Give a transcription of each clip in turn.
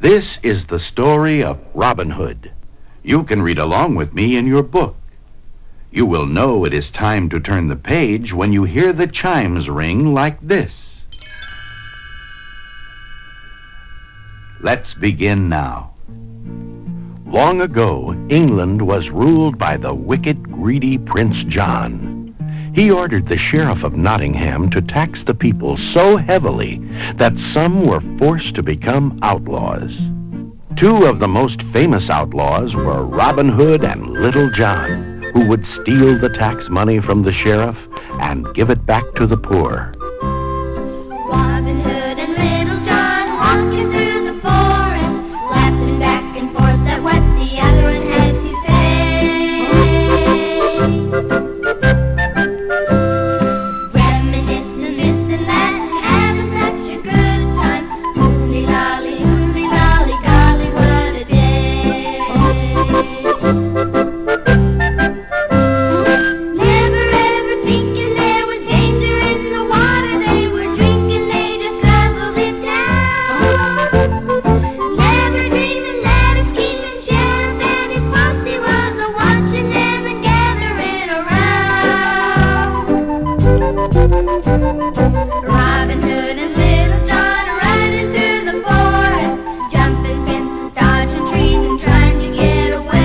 This is the story of Robin Hood. You can read along with me in your book. You will know it is time to turn the page when you hear the chimes ring like this. Let's begin now. Long ago, England was ruled by the wicked, greedy Prince John. He ordered the Sheriff of Nottingham to tax the people so heavily that some were forced to become outlaws. Two of the most famous outlaws were Robin Hood and Little John, who would steal the tax money from the sheriff and give it back to the poor. Robin Hood and Little John walking through the forest, laughing back and forth at what the other one has to say. Reminiscing this and that, having such a good time. Hooly lolly, golly, what a day. Never ever thinking there was danger in the water they were drinking, they just guzzled it down. Never dreaming that a scheming sheriff and his posse was a-watching them and gathering around. Robin Hood and Little John riding through the forest, jumping fences, dodging trees and trying to get away.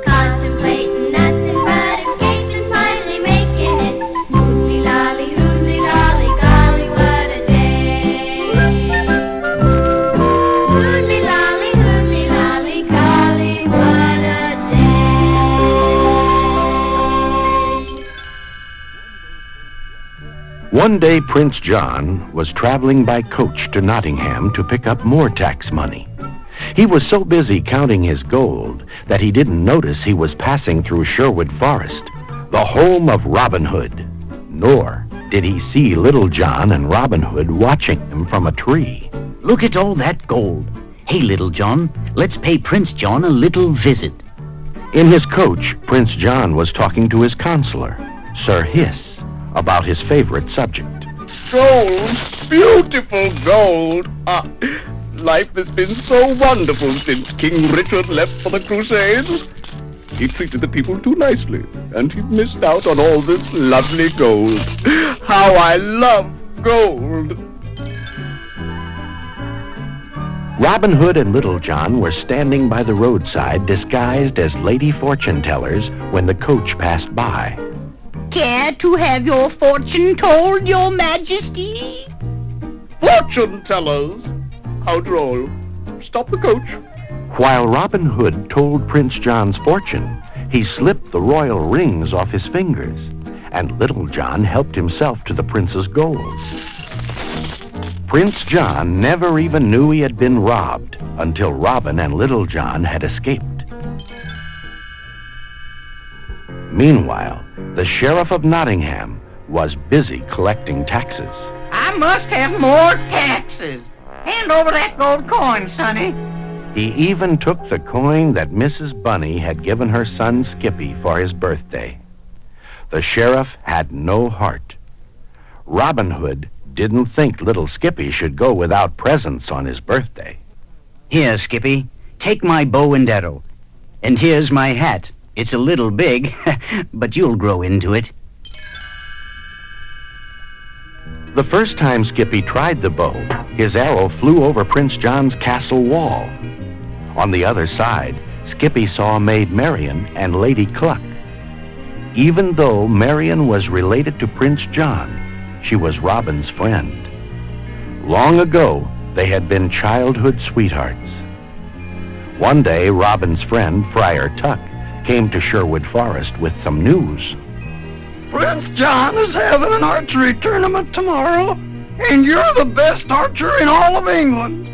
Contemplating nothing but escaping, finally making it. Hooly lolly, golly, what a day. Hooly lolly, golly, what a day. One day, Prince John was traveling by coach to Nottingham to pick up more tax money. He was so busy counting his gold that he didn't notice he was passing through Sherwood Forest, the home of Robin Hood. Nor did he see Little John and Robin Hood watching him from a tree. Look at all that gold. Hey, Little John, let's pay Prince John a little visit. In his coach, Prince John was talking to his counselor, Sir Hiss, about his favorite subject. Gold, beautiful gold. Life has been so wonderful since King Richard left for the Crusades. He treated the people too nicely, and he missed out on all this lovely gold. How I love gold! Robin Hood and Little John were standing by the roadside disguised as lady fortune tellers when the coach passed by. Care to have your fortune told, your majesty? Fortune tellers! How droll. Stop the coach. While Robin Hood told Prince John's fortune, he slipped the royal rings off his fingers, and Little John helped himself to the prince's gold. Prince John never even knew he had been robbed until Robin and Little John had escaped. Meanwhile, the Sheriff of Nottingham was busy collecting taxes. I must have more taxes. Hand over that gold coin, Sonny. He even took the coin that Mrs. Bunny had given her son Skippy for his birthday. The sheriff had no heart. Robin Hood didn't think little Skippy should go without presents on his birthday. Here, Skippy, take my bow and arrow. And here's my hat. It's a little big, but you'll grow into it. The first time Skippy tried the bow, his arrow flew over Prince John's castle wall. On the other side, Skippy saw Maid Marian and Lady Cluck. Even though Marian was related to Prince John, she was Robin's friend. Long ago, they had been childhood sweethearts. One day, Robin's friend, Friar Tuck, came to Sherwood Forest with some news. Prince John is having an archery tournament tomorrow, and you're the best archer in all of England.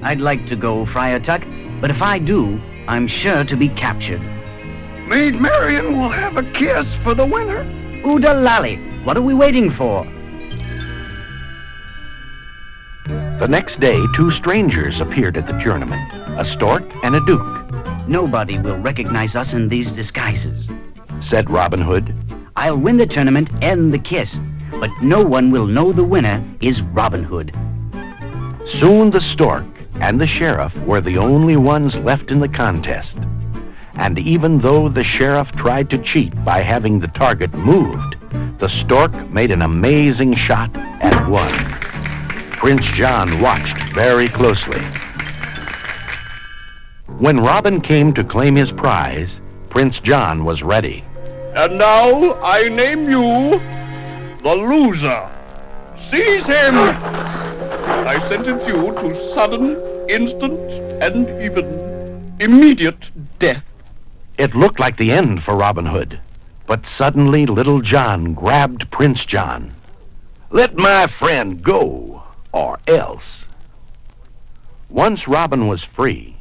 I'd like to go, Friar Tuck, but if I do, I'm sure to be captured. Maid Marian will have a kiss for the winner. Ooda lolly, what are we waiting for? The next day, two strangers appeared at the tournament, a stork and a duke. Nobody will recognize us in these disguises, said Robin Hood. I'll win the tournament and the kiss, but no one will know the winner is Robin Hood. Soon the stork and the sheriff were the only ones left in the contest. And even though the sheriff tried to cheat by having the target moved, the stork made an amazing shot and won. Prince John watched very closely. When Robin came to claim his prize, Prince John was ready. And now I name you the loser. Seize him! I sentence you to sudden, instant, and even immediate death. It looked like the end for Robin Hood, but suddenly Little John grabbed Prince John. "Let my friend go, or else." Once Robin was free,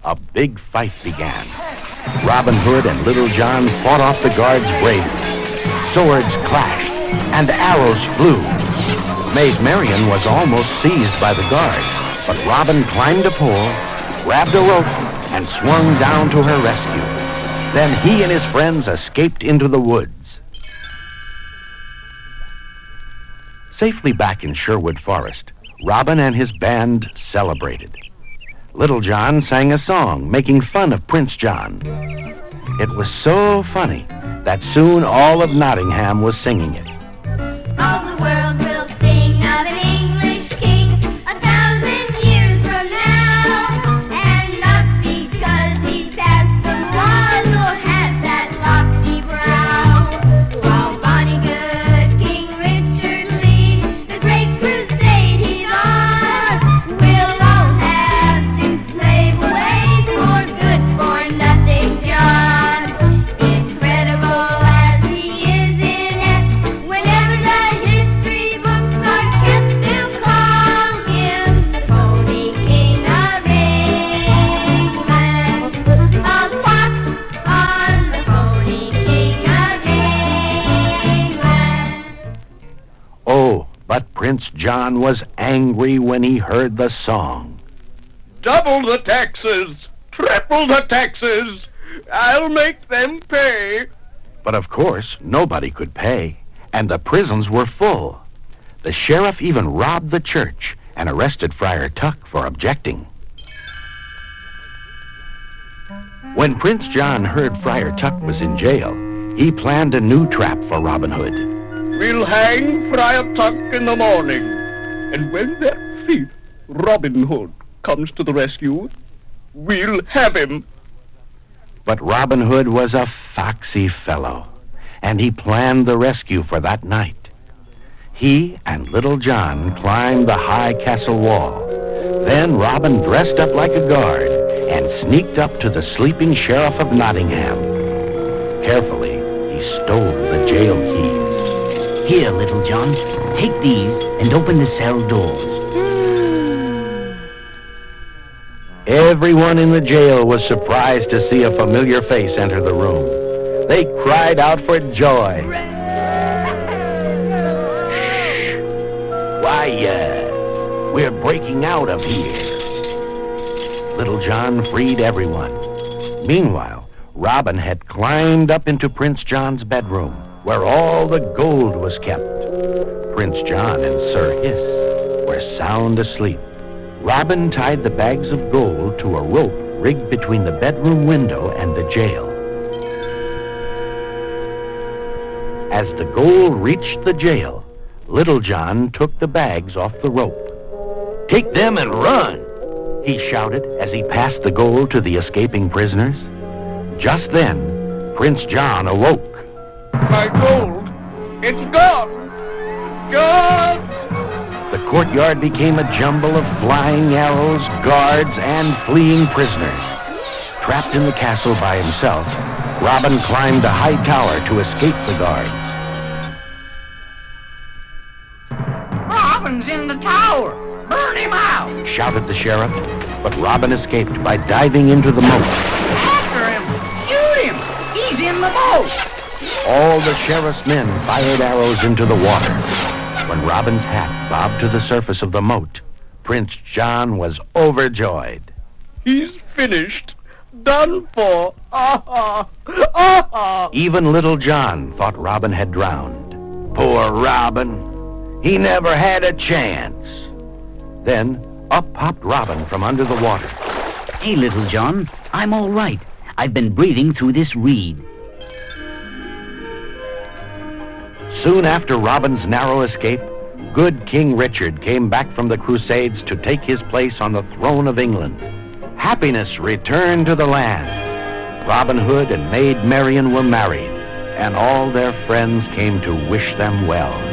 a big fight began. Robin Hood and Little John fought off the guards bravely. Swords clashed, and arrows flew. Maid Marian was almost seized by the guards, but Robin climbed a pole, grabbed a rope, and swung down to her rescue. Then he and his friends escaped into the woods. Safely back in Sherwood Forest, Robin and his band celebrated. Little John sang a song making fun of Prince John. It was so funny that soon all of Nottingham was singing it. All the world will sing of an English king 1,000 years from now. And not because he passed some laws or had that lofty brow. While bonny good King Richard leads the great crusade he's on, we'll all have to slave away for good for nothing John. Incredible as he is in act, whenever the history books are kept, they'll call him the Pony King of England. A fox on the Pony King of England. Oh, but Prince John was angry when he heard the song. Double the taxes! Triple the taxes! I'll make them pay! But of course, nobody could pay, and the prisons were full. The sheriff even robbed the church and arrested Friar Tuck for objecting. When Prince John heard Friar Tuck was in jail, he planned a new trap for Robin Hood. We'll hang Friar Tuck in the morning, and when that thief, Robin Hood, comes to the rescue, we'll have him. But Robin Hood was a foxy fellow, and he planned the rescue for that night. He and Little John climbed the high castle wall. Then Robin dressed up like a guard and sneaked up to the sleeping sheriff of Nottingham. Carefully, he stole the jail keys. Here, Little John, take these and open the cell doors. Everyone in the jail was surprised to see a familiar face enter the room. They cried out for joy. Shh! Why, we're breaking out of here. Little John freed everyone. Meanwhile, Robin had climbed up into Prince John's bedroom, where all the gold was kept. Prince John and Sir Hiss were sound asleep. Robin tied the bags of gold to a rope rigged between the bedroom window and the jail. As the gold reached the jail, Little John took the bags off the rope. "Take them and run!" he shouted as he passed the gold to the escaping prisoners. Just then, Prince John awoke. My gold! It's gone! Gone! The courtyard became a jumble of flying arrows, guards, and fleeing prisoners. Trapped in the castle by himself, Robin climbed a high tower to escape the guards. Robin's in the tower. Burn him out. Shouted the sheriff, but Robin escaped by diving into the moat. After him. Shoot him. He's in the boat. All the sheriff's men fired arrows into the water. When Robin's hat bobbed to the surface of the moat, Prince John was overjoyed. He's finished. Done for. Ah, ah, ah. Even Little John thought Robin had drowned. Poor Robin! He never had a chance. Then up popped Robin from under the water. Hey, Little John, I'm all right. I've been breathing through this reed. Soon after Robin's narrow escape, good King Richard came back from the Crusades to take his place on the throne of England. Happiness returned to the land. Robin Hood and Maid Marian were married, and all their friends came to wish them well.